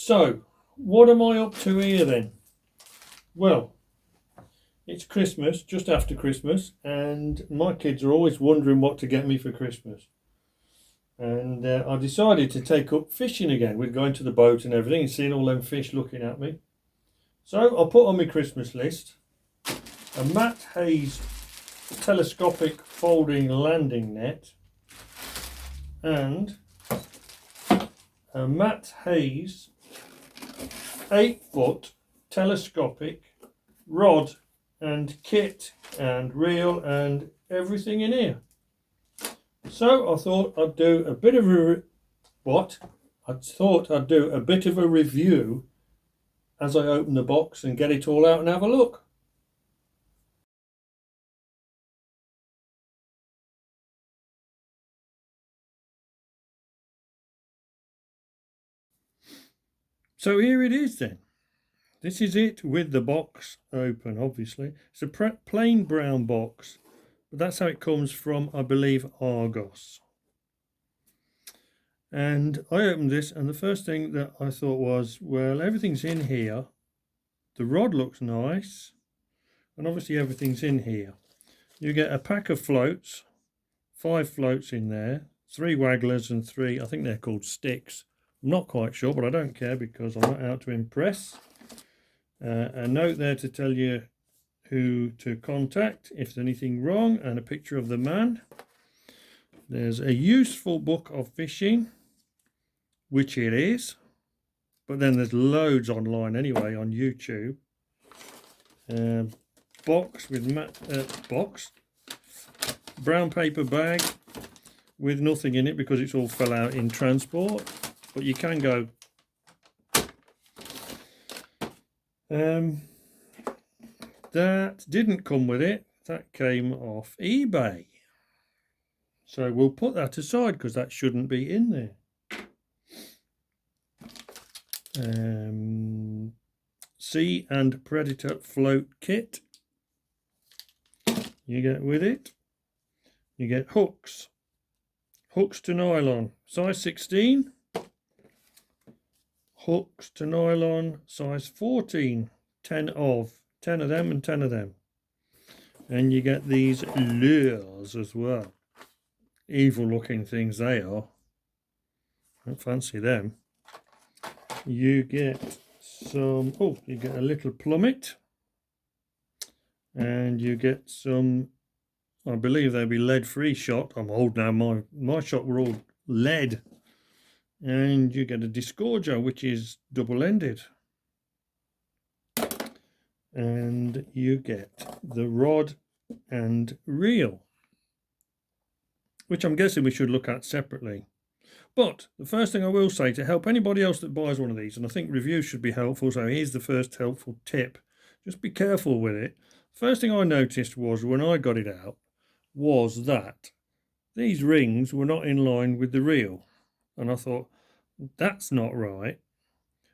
So, what am I up to here then? Well, it's Christmas, just after Christmas, and my kids are always wondering what to get me for Christmas. And I decided to take up fishing again. We're going to the boat and everything and seeing all them fish looking at me. So I put on my Christmas list a Matt Hayes telescopic folding landing net and a Matt Hayes 8-foot telescopic rod and kit and reel and everything in here. So I thought I'd do a bit of a review as I open the box and get it all out and have a look. So here it is then. This is it with the box open, obviously. It's a plain brown box, but that's how it comes from, I believe, Argos. And I opened this, and the first thing that I thought was, well, everything's in here. The rod looks nice, and obviously everything's in here. You get a pack of floats, 5 floats in there, 3 wagglers and 3, I think they're called sticks. I'm not quite sure, but I don't care because I'm not out to impress. A note there to tell you who to contact if there's anything wrong, and a picture of the man. There's a useful book of fishing, which it is, but then there's loads online anyway on YouTube. Box with brown paper bag with nothing in it because it's all fell out in transport, but you can go. That didn't come with it. That came off eBay. So we'll put that aside because that shouldn't be in there. Sea and Predator float kit. You get with it. You get hooks. Hooks to nylon, size 16. Hooks to nylon, size 14. 10 of them and 10 of them. And you get these lures as well. Evil looking things they are. I don't fancy them. You get some, you get a little plummet. And you get some, I believe they'll be lead-free shot. I'm old now, my shot were all lead. And you get a disgorger, which is double-ended. And you get the rod and reel, which I'm guessing we should look at separately. But the first thing I will say, to help anybody else that buys one of these, and I think reviews should be helpful, so here's the first helpful tip. Just be careful with it. First thing I noticed was when I got it out was that these rings were not in line with the reel. And I thought, that's not right.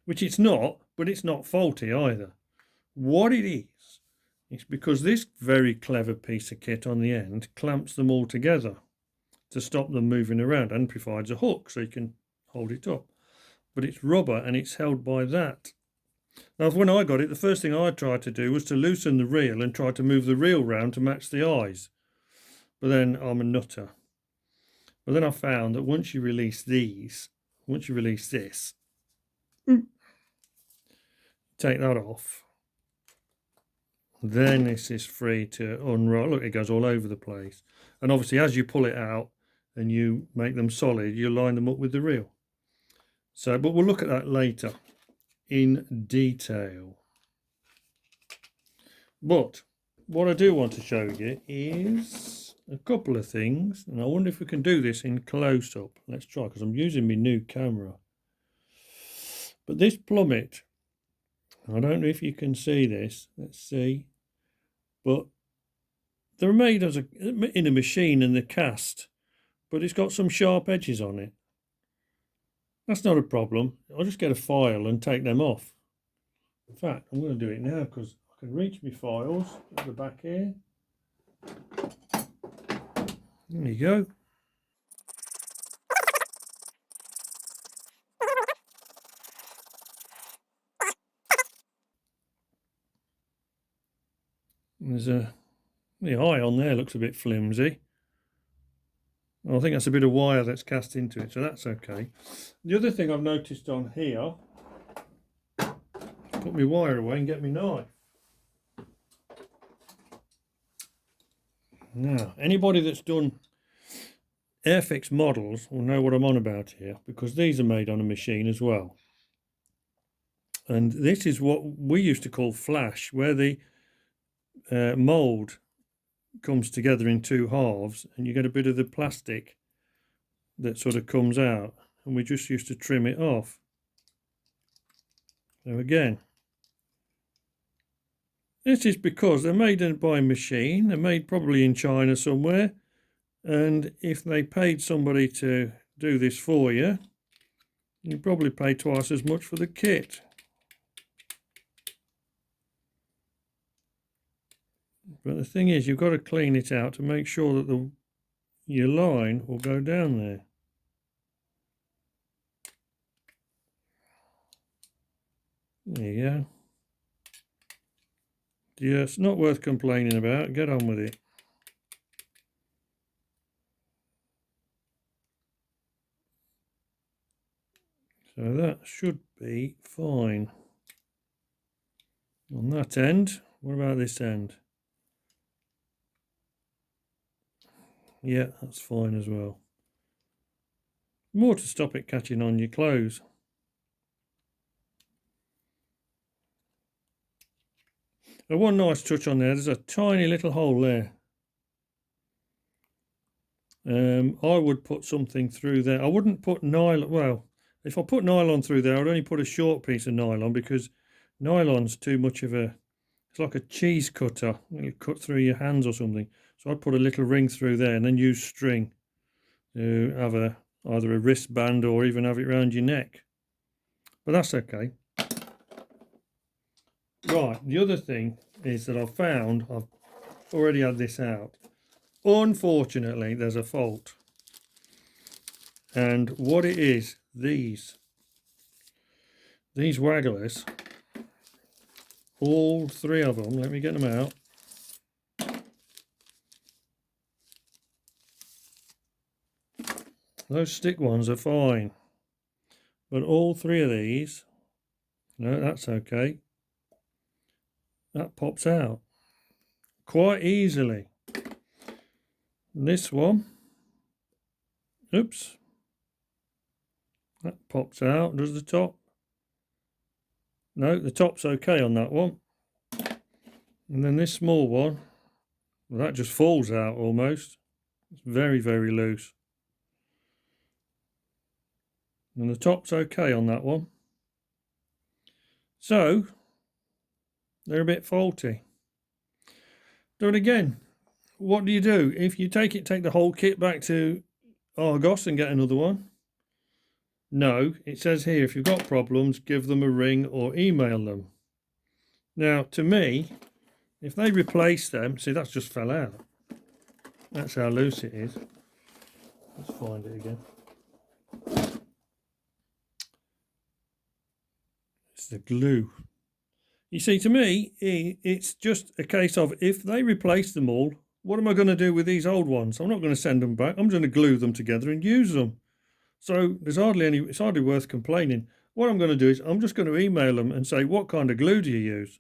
Which it's not, but it's not faulty either. What it is because this very clever piece of kit on the end clamps them all together to stop them moving around and provides a hook so you can hold it up. But it's rubber and it's held by that. Now, when I got it, the first thing I tried to do was to loosen the reel and try to move the reel round to match the eyes. But then I'm a nutter. But then I found that once you release this, take that off, then this is free to unroll. Look, it goes all over the place. And obviously as you pull it out and you make them solid, you line them up with the reel. So, but we'll look at that later in detail. But what I do want to show you is a couple of things, and I wonder if we can do this in close-up. Let's try, because I'm using my new camera. But this plummet, I don't know if you can see this. Let's see. But they're made as in a machine in the cast, but it's got some sharp edges on it. That's not a problem. I'll just get a file and take them off. In fact, I'm going to do it now because I can reach my files at the back here. There you go. There's the eye on there looks a bit flimsy. I think that's a bit of wire that's cast into it, so that's okay. The other thing I've noticed on here, put my wire away and get my knife. Now, anybody that's done Airfix models will know what I'm on about here, because these are made on a machine as well. And this is what we used to call flash, where the mould comes together in two halves and you get a bit of the plastic that sort of comes out, and we just used to trim it off. So again, this is because they're made by a machine, they're made probably in China somewhere, and if they paid somebody to do this for you, you'd probably pay twice as much for the kit. But the thing is, you've got to clean it out to make sure that your line will go down there. There you go. Yeah, it's not worth complaining about. Get on with it. So that should be fine. On that end, what about this end? Yeah, that's fine as well. More to stop it catching on your clothes. Now, one nice touch on there, there's a tiny little hole there. I would put something through there. I wouldn't put nylon. Well, if I put nylon through there, I'd only put a short piece of nylon, because nylon's too much of a, it's like a cheese cutter. You cut through your hands or something. So I'd put a little ring through there and then use string to have either a wristband or even have it around your neck. But that's okay. Right, the other thing is that I've found, I've already had this out. Unfortunately, there's a fault. And what it is, these wagglers, all three of them, let me get them out. Those stick ones are fine, but all three of these, no, that's okay. That pops out quite easily. This one, oops, that pops out. Does the top? No, the top's okay on that one. And then this small one, well, that just falls out almost. It's very, very loose. And the top's okay on that one. So they're a bit faulty. But again, what do you do? If you take the whole kit back to Argos and get another one? No, it says here, if you've got problems, give them a ring or email them. Now, to me, if they replace them, see, that's just fell out. That's how loose it is. Let's find it again. It's the glue. You see, to me, it's just a case of, if they replace them all, what am I going to do with these old ones? I'm not going to send them back. I'm just going to glue them together and use them. So it's hardly worth complaining. What I'm going to do is I'm just going to email them and say, what kind of glue do you use?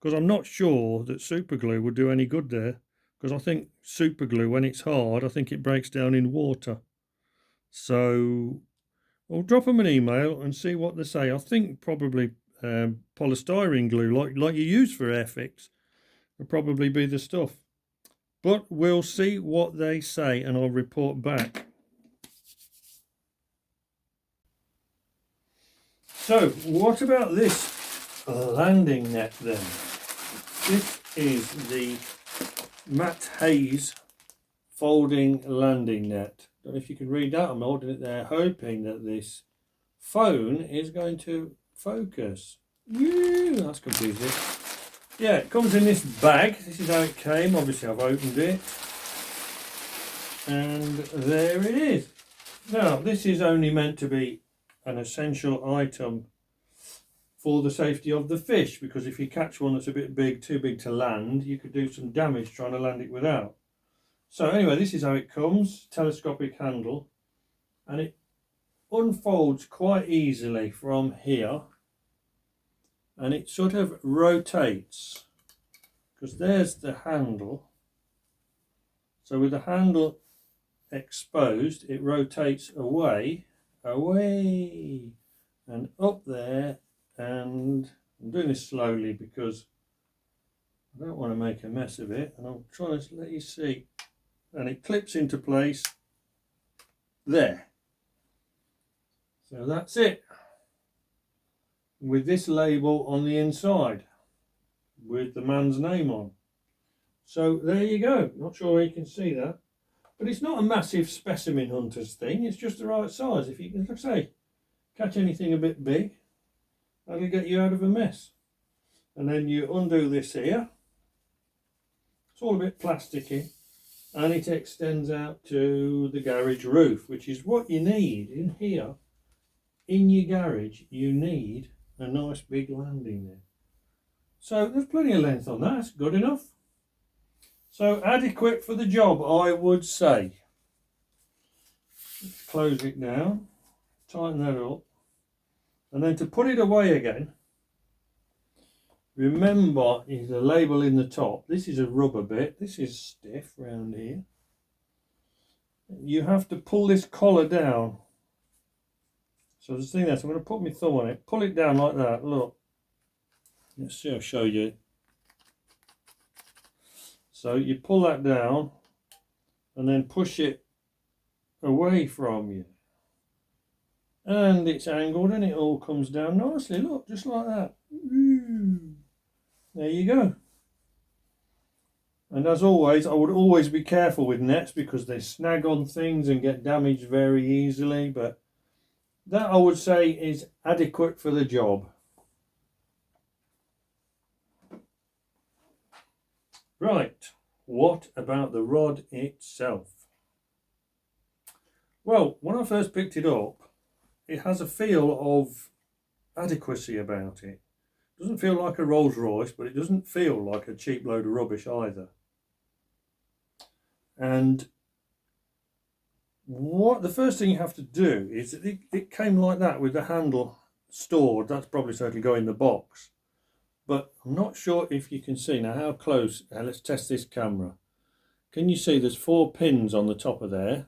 Because I'm not sure that super glue would do any good there. Because I think super glue, when it's hard, I think it breaks down in water. So I'll drop them an email and see what they say. I think probably polystyrene glue, like you use for Airfix, will probably be the stuff. But we'll see what they say and I'll report back. So, what about this landing net then? This is the Matt Hayes folding landing net. I don't know if you can read that. I'm holding it there, hoping that this phone is going to focus. Woo, that's confusing. Yeah, it comes in this bag. This is how it came. Obviously, I've opened it. And there it is. Now, this is only meant to be an essential item for the safety of the fish, because if you catch one that's a bit big, too big to land, you could do some damage trying to land it without. So anyway, this is how it comes, telescopic handle, and it unfolds quite easily from here, and it sort of rotates, because there's the handle. So with the handle exposed, it rotates away, and up there, and I'm doing this slowly because I don't want to make a mess of it, and I'm trying to let you see, and it clips into place there. So that's it, with this label on the inside with the man's name on. So there you go. Not sure you can see that, but it's not a massive specimen hunter's thing, it's just the right size. If you can, like I say, catch anything a bit big, that'll get you out of a mess. And then you undo this here, it's all a bit plasticky, and it extends out to the garage roof, which is what you need in here. In your garage, you need a nice big landing there. So there's plenty of length on that, that's good enough. So adequate for the job, I would say. Let's close it down, tighten that up, and then to put it away again, remember the label in the top. This is a rubber bit, this is stiff round here. You have to pull this collar down. So the thing is, I'm going to put my thumb on it, pull it down like that, look. Let's see, I'll show you. So you pull that down and then push it away from you. And it's angled and it all comes down nicely, look, just like that. Ooh. There you go. And as always, I would always be careful with nets because they snag on things and get damaged very easily, but that I would say is adequate for the job. Right, what about the rod itself? Well, when I first picked it up, it has a feel of adequacy about it. It doesn't feel like a Rolls Royce, but it doesn't feel like a cheap load of rubbish either. And what the first thing you have to do is, it came like that with the handle stored. That's probably so it'll go in the box. But I'm not sure if you can see now how close. Let's test this camera. Can you see there's 4 pins on the top of there,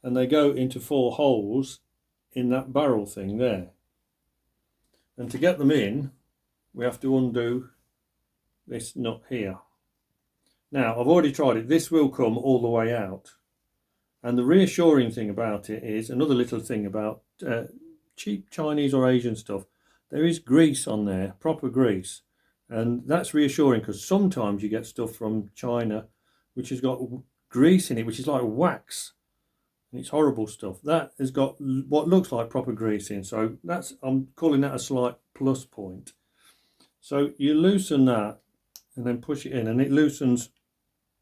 and they go into 4 holes in that barrel thing there. And to get them in, we have to undo this nut here. Now, I've already tried it. This will come all the way out. And the reassuring thing about it is, another little thing about cheap Chinese or Asian stuff, there is grease on there, proper grease. And that's reassuring because sometimes you get stuff from China which has got grease in it, which is like wax. And it's horrible stuff. That has got what looks like proper grease in. So that's, I'm calling that a slight plus point. So you loosen that and then push it in, and it loosens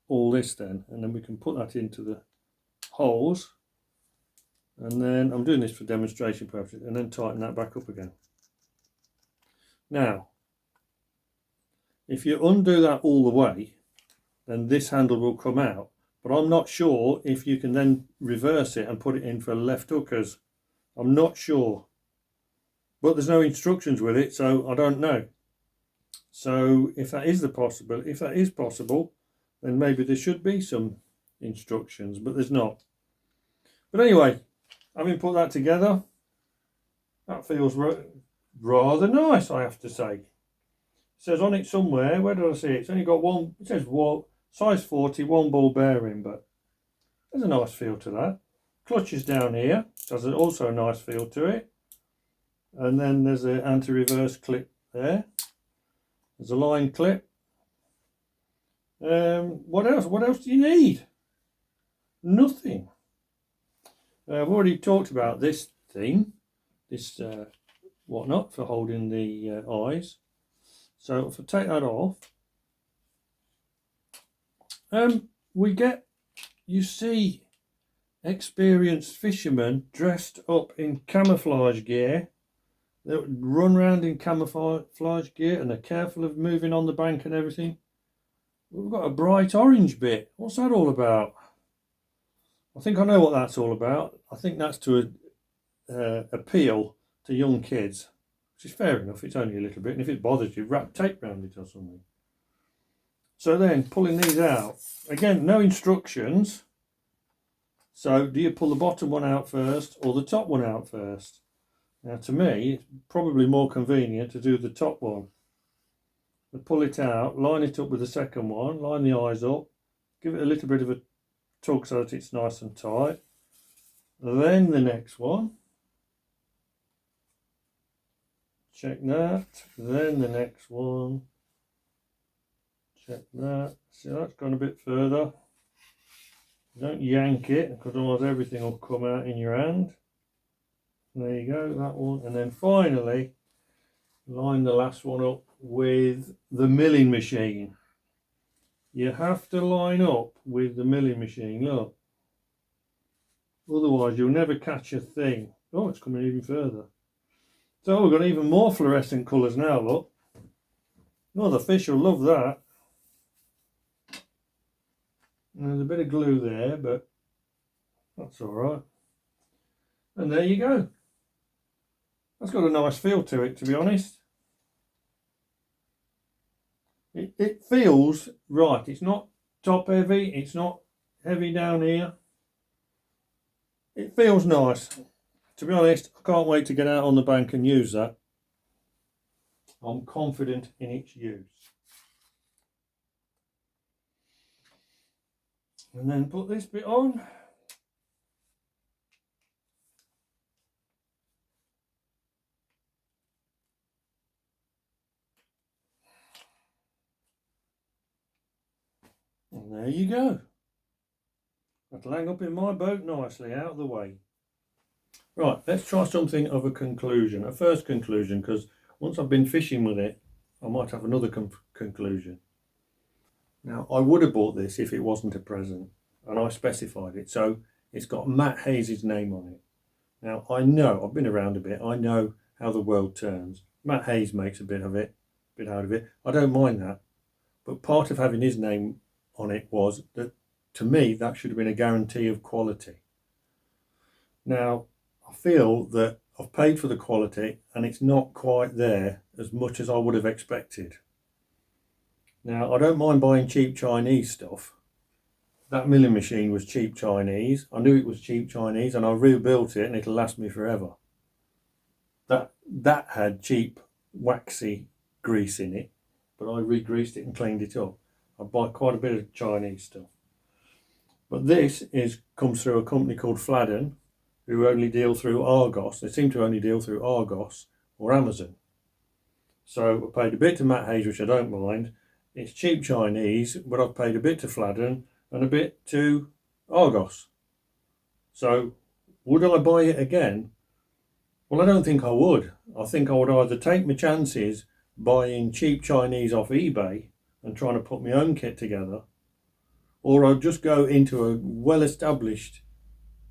all this then. And then we can put that into the holes. And then I'm doing this for demonstration purposes, and then tighten that back up again. Now, if you undo that all the way, then this handle will come out. But I'm not sure if you can then reverse it and put it in for left hookers. I'm not sure. But there's no instructions with it, so I don't know. So if that is possible, then maybe there should be some instructions, but there's not. But anyway, having put that together, that feels rather nice, I have to say. It says on it somewhere, where did I see it? It's only got one, it says size 40, 1 ball bearing, but there's a nice feel to that. Clutch is down here, so there's also a nice feel to it. And then there's an anti-reverse clip there. There's a line clip. What else? What else do you need? Nothing. I've already talked about this thing, this whatnot for holding the eyes. So if I take that off, we get, you see, experienced fishermen dressed up in camouflage gear They run around in camouflage gear and they're careful of moving on the bank and everything. We've got a bright orange bit. What's that all about? I think I know what that's all about. I think that's to appeal to young kids, which is fair enough. It's only a little bit, and if it bothers you, wrap tape around it or something. So then, pulling these out, again, no instructions. So do you pull the bottom one out first or the top one out first? Now to me, it's probably more convenient to do the top one. But pull it out, line it up with the second one, line the eyes up, give it a little bit of a tug so that it's nice and tight. Then the next one. Check that. Then the next one. Check that. See, that's gone a bit further. Don't yank it, because otherwise everything will come out in your hand. There you go, that one. And then finally, line the last one up with the milling machine. You have to line up with the milling machine, look. Otherwise you'll never catch a thing. Oh, it's coming even further. So we've got even more fluorescent colours now, look. Oh, the fish will love that. And there's a bit of glue there, but that's all right. And there you go. That's got a nice feel to it, to be honest. It feels right. It's not top heavy. It's not heavy down here. It feels nice. To be honest, I can't wait to get out on the bank and use that. I'm confident in its use. And then put this bit on. And there you go. That'll hang up in my boat nicely, out of the way. Right, let's try something of a conclusion, a first conclusion, because once I've been fishing with it, I might have another conclusion. Now, I would have bought this if it wasn't a present, and I specified it. So it's got Matt Hayes' name on it. Now, I know, I've been around a bit, I know how the world turns. Matt Hayes makes a bit out of it. I don't mind that. But part of having his name on it was that, to me, that should have been a guarantee of quality. Now, I feel that I've paid for the quality and it's not quite there as much as I would have expected. Now, I don't mind buying cheap Chinese stuff. That milling machine was cheap Chinese. I knew it was cheap Chinese and I rebuilt it and it'll last me forever. That had cheap waxy grease in it, but I re-greased it and cleaned it up. I buy quite a bit of Chinese stuff. But this comes through a company called Fladden, who only deal through Argos. They seem to only deal through Argos or Amazon. So I paid a bit to Matt Hayes, which I don't mind. It's cheap Chinese, but I've paid a bit to Fladden and a bit to Argos. So would I buy it again? Well, I don't think I would. I think I would either take my chances buying cheap Chinese off eBay and trying to put my own kit together, or I'd just go into a well-established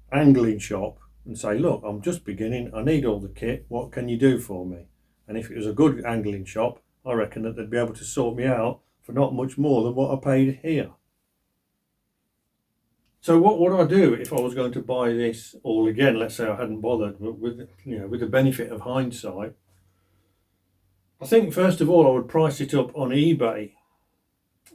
angling shop and say, look, I'm just beginning, I need all the kit, what can you do for me? And if it was a good angling shop, I reckon that they'd be able to sort me out for not much more than what I paid here. So what would I do if I was going to buy this all again? Let's say I hadn't bothered, but with the benefit of hindsight, I think first of all I would price it up on eBay.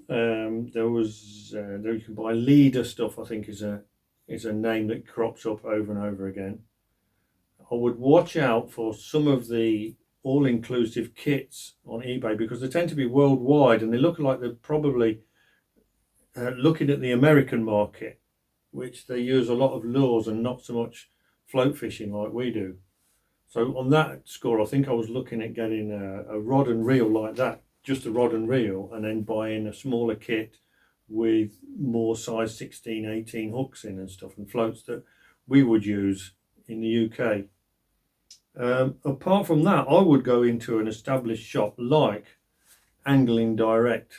There you can buy leader stuff, I think is a name that crops up over and over again. I would watch out for some of the all-inclusive kits on eBay because they tend to be worldwide and they look like they're probably looking at the American market, which they use a lot of lures and not so much float fishing like we do. So on that score, I think I was looking at getting a rod and reel like that, just a rod and reel, and then buying a smaller kit with more size 16, 18 hooks in and stuff and floats that we would use in the UK. Apart from that, I would go into an established shop like Angling Direct.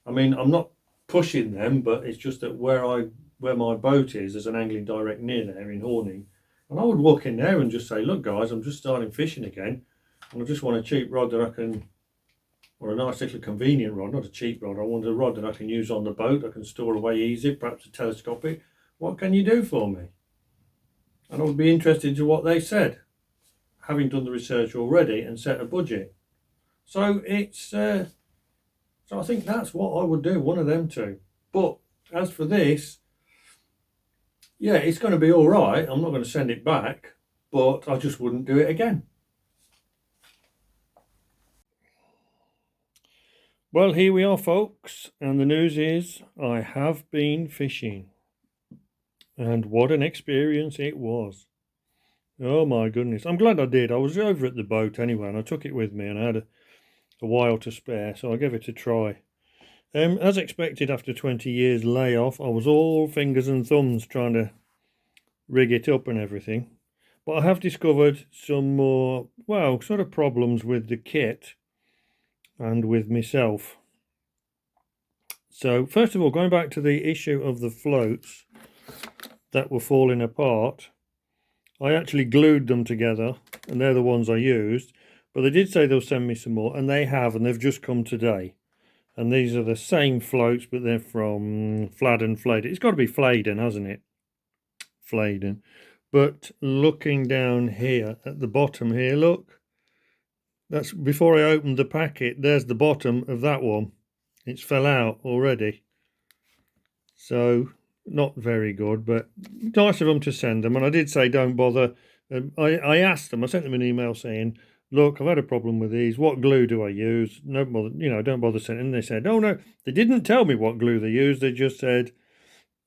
I mean, I'm not pushing them, but it's just that where my boat is, there's an Angling Direct near there in Horning. And I would walk in there and just say, look guys, I'm just starting fishing again. And I just want a cheap rod that I can, or a nice little convenient rod, not a cheap rod. I want a rod that I can use on the boat, I can store away easy, perhaps a telescopic. What can you do for me? And I would be interested to what they said, having done the research already and set a budget. So so I think that's what I would do, one of them two. But as for this, yeah, it's going to be all right. I'm not going to send it back, but I just wouldn't do it again. Well, here we are, folks, and the news is I have been fishing. And what an experience it was. Oh my goodness. I'm glad I did. I was over at the boat anyway, and I took it with me, and I had a while to spare, so I gave it a try. As expected, after 20 years layoff, I was all fingers and thumbs trying to rig it up and everything. But I have discovered some more, well, sort of problems with the kit and with myself. So, first of all, going back to the issue of the floats that were falling apart, I actually glued them together, and they're the ones I used. But they did say they'll send me some more, and they have, and they've just come today. And these are the same floats, but they're from Fladden Flayden. It's got to be Flayden, hasn't it? Flayden. But looking down here at the bottom here, look. That's before I opened the packet. There's the bottom of that one. It's fell out already. So, not very good, but nice of them to send them. And I did say don't bother. I asked them, I sent them an email saying, look, I've had a problem with these. What glue do I use? No bother, don't bother sending. And they said, oh no, they didn't tell me what glue they used. They just said,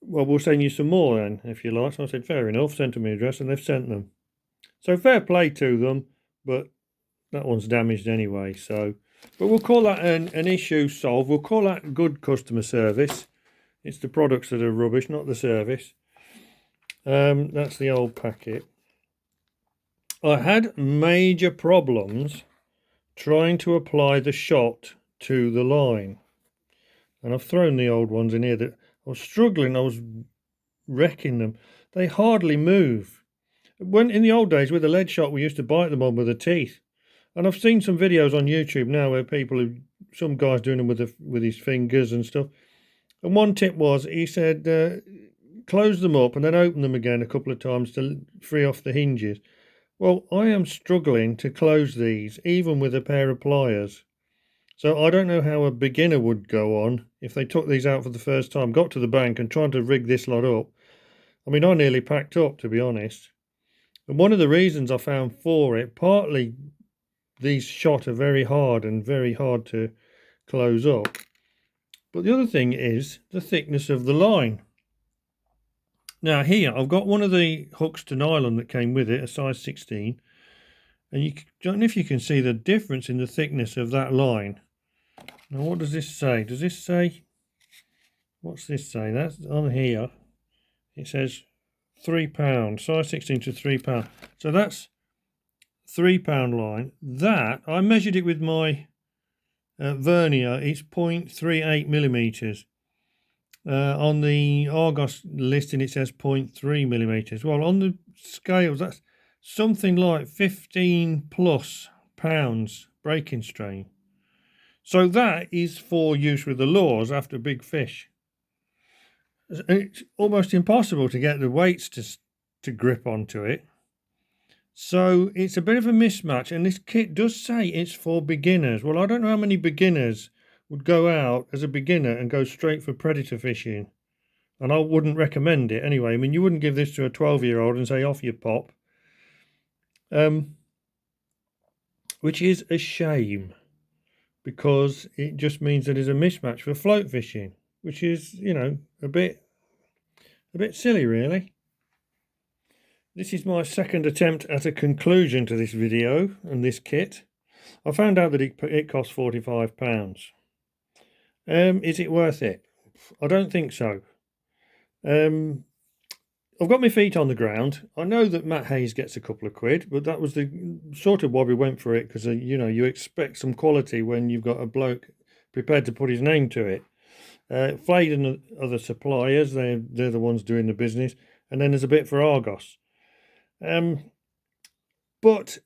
well, we'll send you some more then, if you like. So I said, fair enough. Sent them my address, and they've sent them. So fair play to them, but that one's damaged anyway. So, but we'll call that an issue solved. We'll call that good customer service. It's the products that are rubbish, not the service. That's the old packet. I had major problems trying to apply the shot to the line. And I've thrown the old ones in here that I was struggling, I was wrecking them. They hardly move. When in the old days with a lead shot, we used to bite them on with the teeth. And I've seen some videos on YouTube now where some guys doing them with his fingers and stuff. And one tip was, he said, close them up and then open them again a couple of times to free off the hinges. Well, I am struggling to close these, even with a pair of pliers. So I don't know how a beginner would go on if they took these out for the first time, got to the bank and tried to rig this lot up. I mean, I nearly packed up, to be honest. And one of the reasons I found for it, partly these shot are very hard and very hard to close up. But the other thing is the thickness of the line. Now here, I've got one of the hooks to nylon that came with it, a size 16. And I don't know if you can see the difference in the thickness of that line. Now what does this say? Does this say, what's this say? That's on here. It says £3, size 16 to £3. So that's £3 line. That, I measured it with my vernier, it's 0.38 millimeters. On the Argos listing it says 0.3 millimeters. Well, on the scales that's something like 15 plus pounds breaking strain. So that is for use with the lures after big fish. It's almost impossible to get the weights to grip onto it. So it's a bit of a mismatch, and this kit does say it's for beginners. Well, I don't know how many beginners would go out as a beginner and go straight for predator fishing. And I wouldn't recommend it anyway. I mean, you wouldn't give this to a 12-year-old and say, off you pop. Which is a shame, because it just means that it's a mismatch for float fishing, which is, a bit silly, really. This is my second attempt at a conclusion to this video and this kit. I found out that it costs £45. Is it worth it? I don't think so. I've got my feet on the ground. I know that Matt Hayes gets a couple of quid, but that was the sort of why we went for it, because, you expect some quality when you've got a bloke prepared to put his name to it. Flayden and other suppliers, they're the ones doing the business. And then there's a bit for Argos. But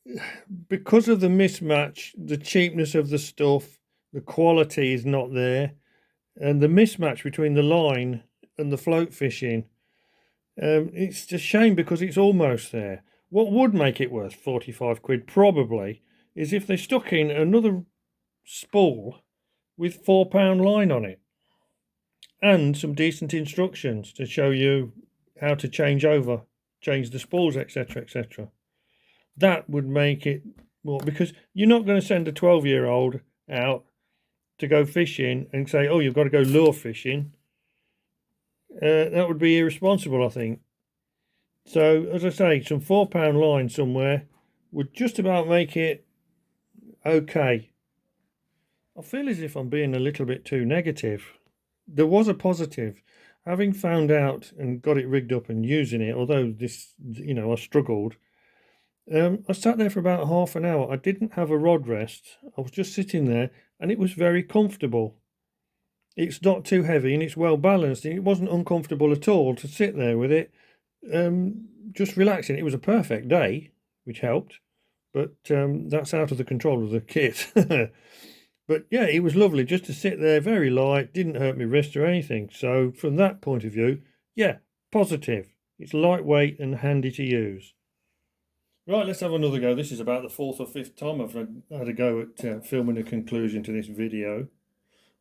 because of the mismatch, the cheapness of the stuff, the quality is not there, and the mismatch between the line and the float fishing, it's a shame because it's almost there. What would make it worth 45 quid probably is if they stuck in another spool with £4 line on it and some decent instructions to show you how to change the spools, etc., etc. That would make it more, because you're not going to send a 12-year-old out to go fishing and say, oh, you've got to go lure fishing. That would be irresponsible, I think. So, as I say, some £4 line somewhere would just about make it okay. I feel as if I'm being a little bit too negative. There was a positive. Having found out and got it rigged up and using it, although this, I struggled. I sat there for about half an hour. I didn't have a rod rest. I was just sitting there and it was very comfortable. It's not too heavy and it's well balanced. And it wasn't uncomfortable at all to sit there with it, just relaxing. It was a perfect day, which helped, but that's out of the control of the kit. But yeah, it was lovely just to sit there, very light, didn't hurt my wrist or anything. So from that point of view, yeah, positive. It's lightweight and handy to use. Right, let's have another go. This is about the 4th or 5th time I've had a go at filming a conclusion to this video.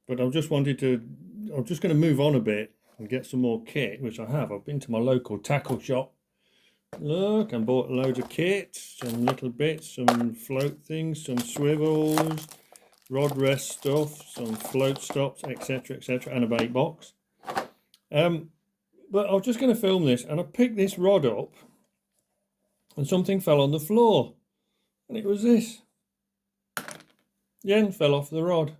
But I'm just going to move on a bit and get some more kit, which I have. I've been to my local tackle shop. Look, and bought loads of kit, some little bits, some float things, some swivels, rod rest stuff, some float stops, etc., etc., and a bait box. But I was just going to film this, and I picked this rod up, and something fell on the floor, and it was this. The end fell off the rod.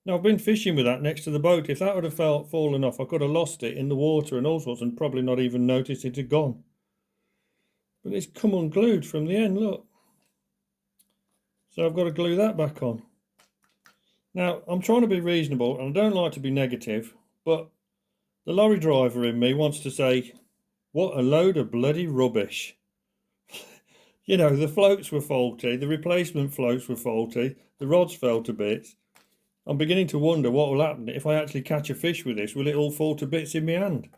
Now, I've been fishing with that next to the boat. If that would have fallen off, I could have lost it in the water and all sorts, and probably not even noticed it had gone. But it's come unglued from the end, look. So I've got to glue that back on. Now, I'm trying to be reasonable, and I don't like to be negative, but the lorry driver in me wants to say, what a load of bloody rubbish. The floats were faulty, the replacement floats were faulty, the rods fell to bits. I'm beginning to wonder what will happen if I actually catch a fish with this. Will it all fall to bits in my hand?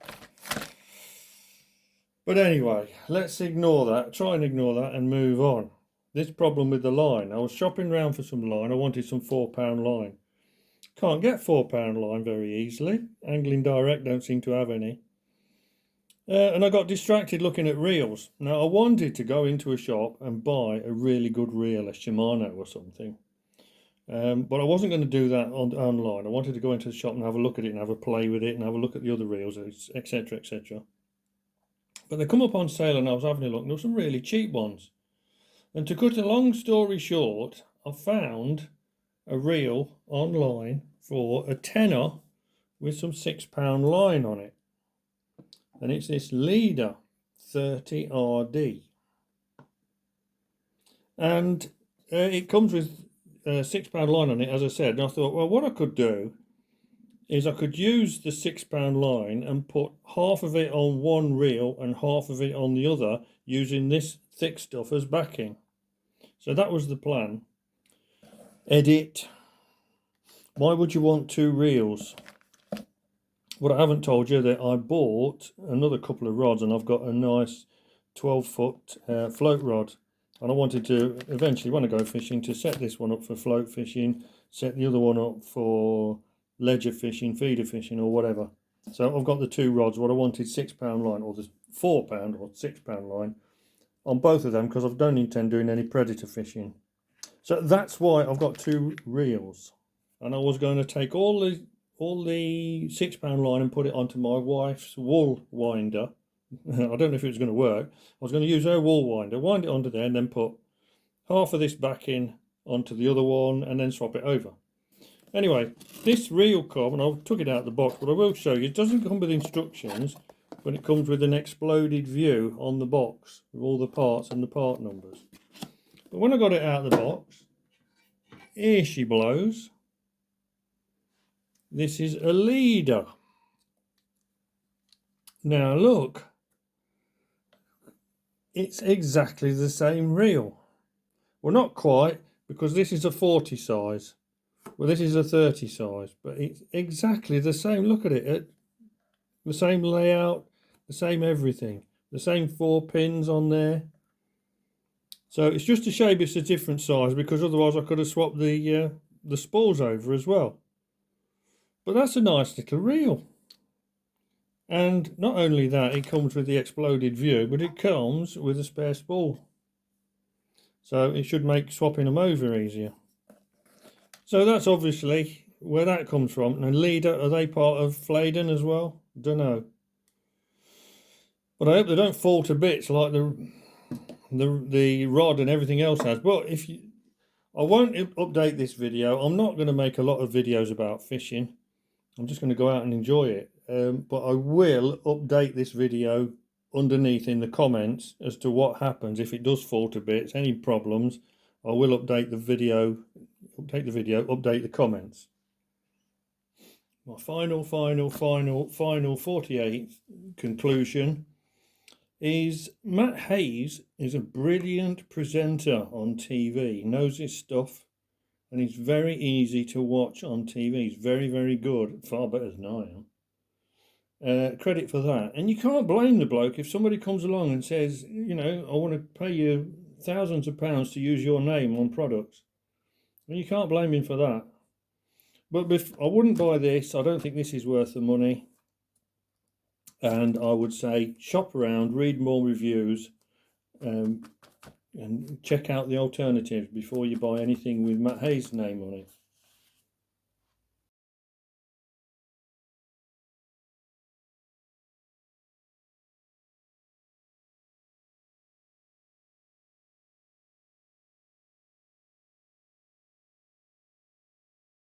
But anyway, let's ignore that, try and ignore that and move on. This problem with the line. I was shopping around for some line. I wanted some £4 line. Can't get £4 line very easily. Angling Direct don't seem to have any. And I got distracted looking at reels. Now, I wanted to go into a shop and buy a really good reel, a Shimano or something. But I wasn't going to do that online. I wanted to go into the shop and have a look at it and have a play with it and have a look at the other reels, etc., etc. But they come up on sale and I was having a look and there were some really cheap ones. And to cut a long story short, I found a reel online for a tenner with some £6 line on it. And it's this Leader 30RD. And it comes with £6 line on it, as I said. And I thought, well, what I could do is I could use the £6 line and put half of it on one reel and half of it on the other using this thick stuff as backing. So that was the plan. Edit. Why would you want two reels? What I haven't told you that I bought another couple of rods and I've got a nice 12-foot float rod. And I wanted to eventually, when I go fishing, to set this one up for float fishing, set the other one up for ledger fishing, feeder fishing or whatever. So I've got the two rods. What I wanted, £6 line, or the £4 or £6 line on both of them because I don't intend doing any predator fishing. So that's why I've got two reels. And I was going to take all the £6 line and put it onto my wife's wool winder. I don't know if it was going to work. I was going to use her wool winder, wind it onto there and then put half of this back in onto the other one and then swap it over. Anyway, this reel come, and I took it out of the box, but I will show you, it doesn't come with instructions, but it comes with an exploded view on the box with all the parts and the part numbers. But when I got it out of the box, here she blows. This is a Leader. Now look, it's exactly the same reel. Well, not quite, because this is a 40 size. Well, this is a 30 size, but it's exactly the same. Look at it. The same layout, the same everything, the same 4 pins on there. So it's just a shame it's a different size, because otherwise I could have swapped the spools over as well. But that's a nice little reel. And not only that, it comes with the exploded view, but it comes with a spare spool. So it should make swapping them over easier. So that's obviously where that comes from. And Leader, are they part of Fladen as well? Don't know. But I hope they don't fall to bits like the rod and everything else has. But I won't update this video. I'm not going to make a lot of videos about fishing. I'm just going to go out and enjoy it. But I will update this video underneath in the comments as to what happens if it does fall to bits. Any problems, I will update the video, update the comments. My final 48th conclusion is Matt Hayes is a brilliant presenter on TV. He knows his stuff, and he's very easy to watch on TV. He's very, very good, far better than I am. Credit for that. And you can't blame the bloke if somebody comes along and says, you know, I want to pay you thousands of pounds to use your name on products. And you can't blame him for that. But I wouldn't buy this. I don't think this is worth the money. And I would say shop around, read more reviews, and check out the alternatives before you buy anything with Matt Hayes' name on it.